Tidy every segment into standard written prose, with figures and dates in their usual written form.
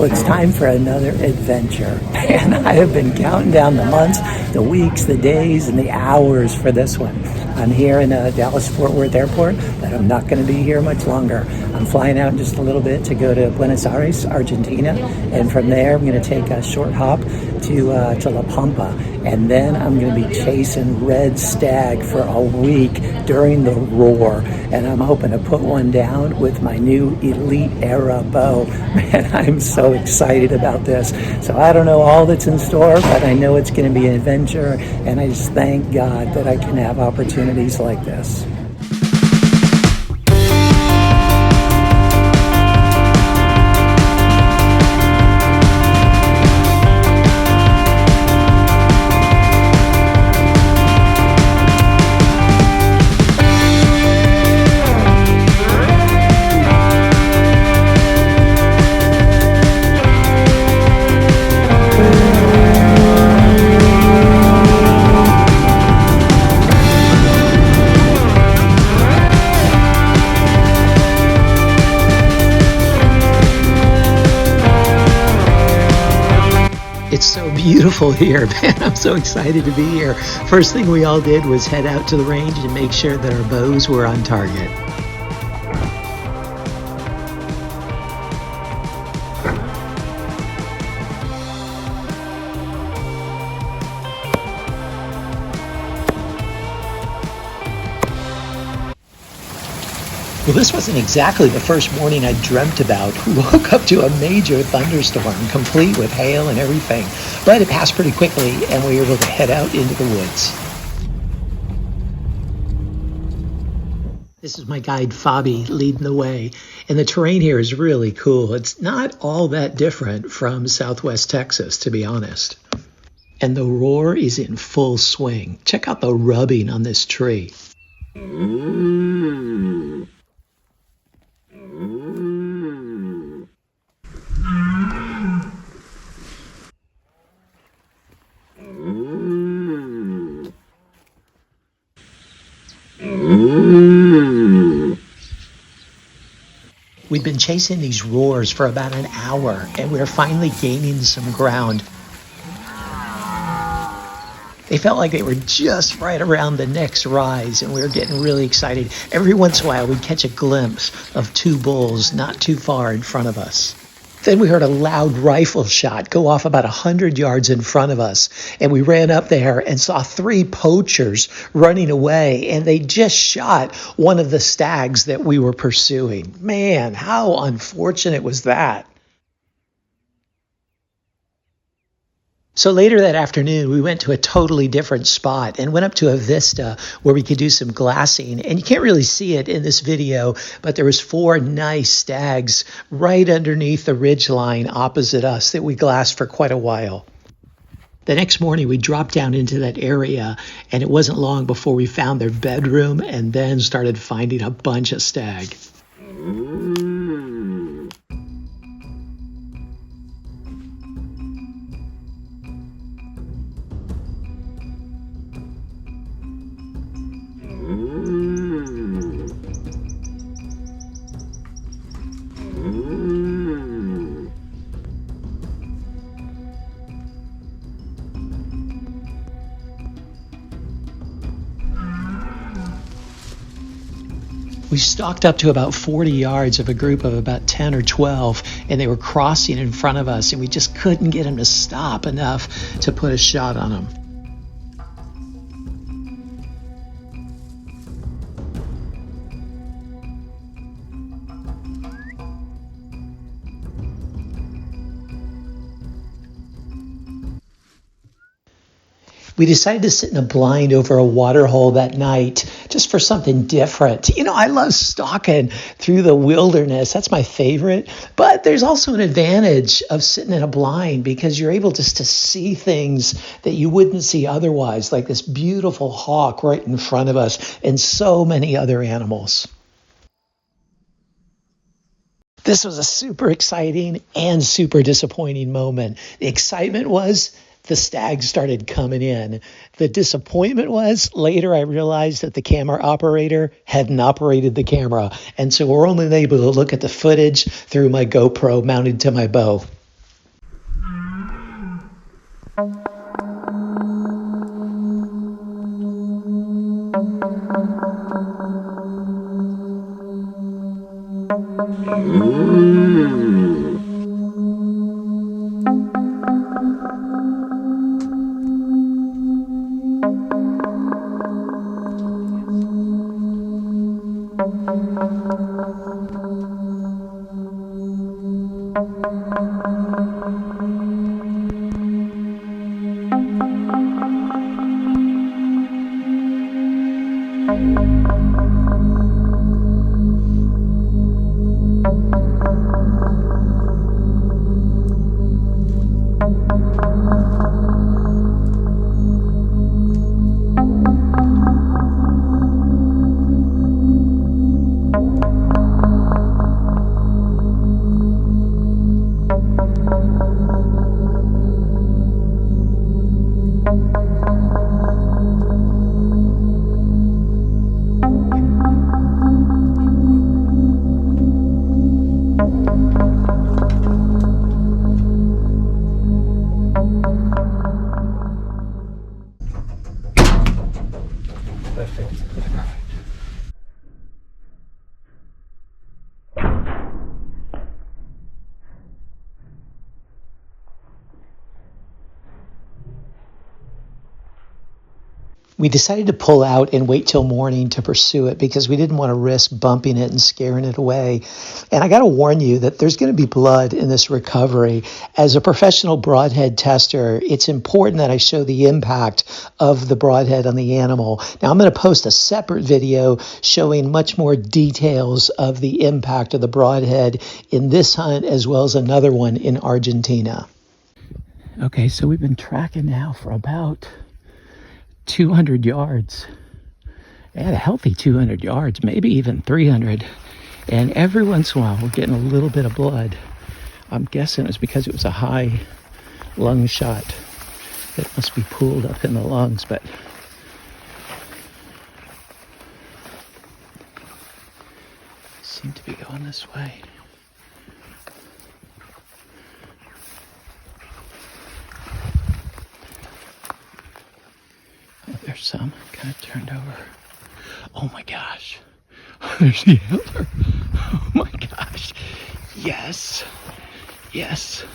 Well, it's time for another adventure. And I have been counting down the months, the weeks, the days, and the hours for this one. I'm here in Dallas-Fort Worth Airport, but I'm not going to be here much longer. I'm flying out in just a little bit to go to Buenos Aires, Argentina, and from there I'm going to take a short hop to La Pampa, and then I'm going to be chasing Red Stag for a week during the roar, and I'm hoping to put one down with my new Elite Era bow. Man, I'm so excited about this. So I don't know all that's in store, but I know it's going to be an adventure, and I just thank God that I can have opportunities like this. It's so beautiful here, man. I'm so excited to be here. First thing we all did was head out to the range and make sure that our bows were on target. Well, this wasn't exactly the first morning I dreamt about. We woke up to a major thunderstorm, complete with hail and everything. But it passed pretty quickly, and we were able to head out into the woods. This is my guide, Fabi, leading the way. And the terrain here is really cool. It's not all that different from Southwest Texas, to be honest. And the roar is in full swing. Check out the rubbing on this tree. We'd been chasing these roars for about an hour, and we were finally gaining some ground. They felt like they were just right around the next rise, and we were getting really excited. Every once in a while, we'd catch a glimpse of two bulls not too far in front of us. Then we heard a loud rifle shot go off about 100 yards in front of us, and we ran up there and saw three poachers running away, and they just shot one of the stags that we were pursuing. Man, how unfortunate was that? So later that afternoon, we went to a totally different spot and went up to a vista where we could do some glassing. And you can't really see it in this video, but there was 4 nice stags right underneath the ridge line opposite us that we glassed for quite a while. The next morning, we dropped down into that area, and it wasn't long before we found their bedroom and then started finding a bunch of stag. We stalked up to about 40 yards of a group of about 10 or 12, and they were crossing in front of us, and we just couldn't get them to stop enough to put a shot on them. We decided to sit in a blind over a water hole that night just for something different. You know, I love stalking through the wilderness. That's my favorite. But there's also an advantage of sitting in a blind because you're able just to see things that you wouldn't see otherwise, like this beautiful hawk right in front of us and so many other animals. This was a super exciting and super disappointing moment. The excitement was the stags started coming in. The disappointment was later I realized that the camera operator hadn't operated the camera. And so we're only able to look at the footage through my GoPro mounted to my bow. We decided to pull out and wait till morning to pursue it because we didn't want to risk bumping it and scaring it away. And I got to warn you that there's going to be blood in this recovery. As a professional broadhead tester, it's important that I show the impact of the broadhead on the animal. Now, I'm going to post a separate video showing much more details of the impact of the broadhead in this hunt as well as another one in Argentina. Okay, so we've been tracking now for about 200 yards. I had a healthy 200 yards, maybe even 300. And every once in a while, we're getting a little bit of blood. I'm guessing it's because it was a high lung shot. It must be pooled up in the lungs, but seem to be going this way. There's some kind of turned over. Oh my gosh. There's the antler. Oh my gosh. Yes. Yes.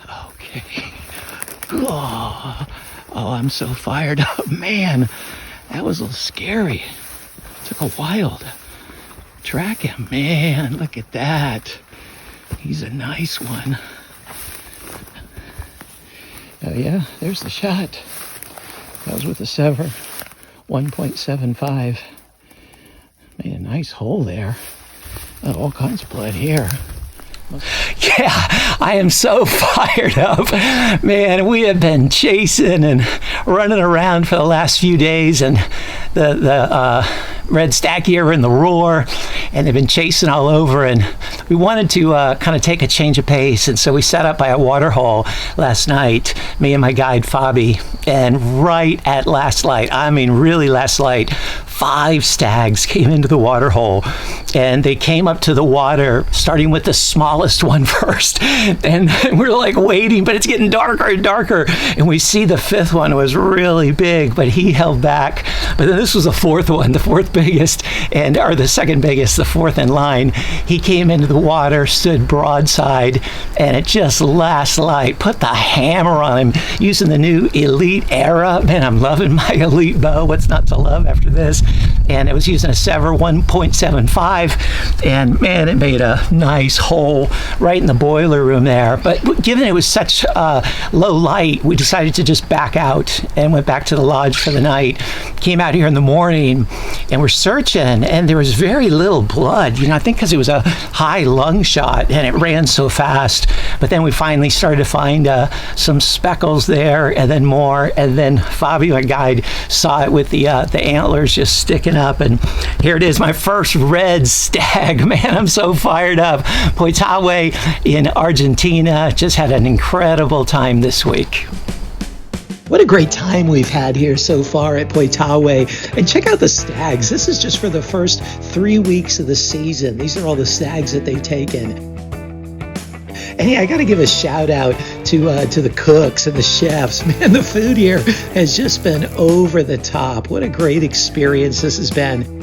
Okay. Oh, I'm so fired up. Man, that was a little scary. Took a while to track him. Man, look at that. He's a nice one. Oh yeah, there's the shot. That was with the SEVR 1.75. Made a nice hole there. Oh, all kinds of blood here. Yeah, I am so fired up. Man, we have been chasing and running around for the last few days, and the Red Stag here were in the roar, and they've been chasing all over, and we wanted to kind of take a change of pace, and so we sat up by a water hole last night, me and my guide Fabi, and right at last light, I mean really last light, 5 stags came into the water hole, and they came up to the water starting with the smallest one first, and we're like waiting, but it's getting darker and darker, and we see the 5th one was really big, but he held back. But then this was the 4th one, the 4th biggest, or the 2nd biggest, the 4th in line. He came into the water, stood broadside, and it just last light put the hammer on him using the new Elite Era. Man, I'm loving my Elite bow. What's not to love after this? And it was using a SEVR 1.75, and man, it made a nice hole right in the boiler room there. But given it was such low light, we decided to just back out and went back to the lodge for the night. Came out here in the morning and we're searching, and there was very little blood. You know, I think because it was a high lung shot and it ran so fast. But then we finally started to find some speckles there, and then more. And then Fabi, my guide, saw it with the antlers just sticking up, and here it is, my first red stag. Man, I'm so fired up. Poitahue in Argentina. Just had an incredible time this week. What a great time we've had here so far at Poitahue. And check out the stags. This is just for the first 3 weeks of the season. These are all the stags that they've taken. And hey, I got to give a shout out to the cooks and the chefs. Man, the food here has just been over the top. What a great experience this has been.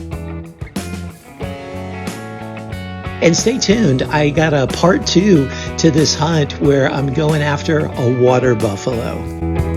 And stay tuned. I got a part 2 to this hunt where I'm going after a water buffalo.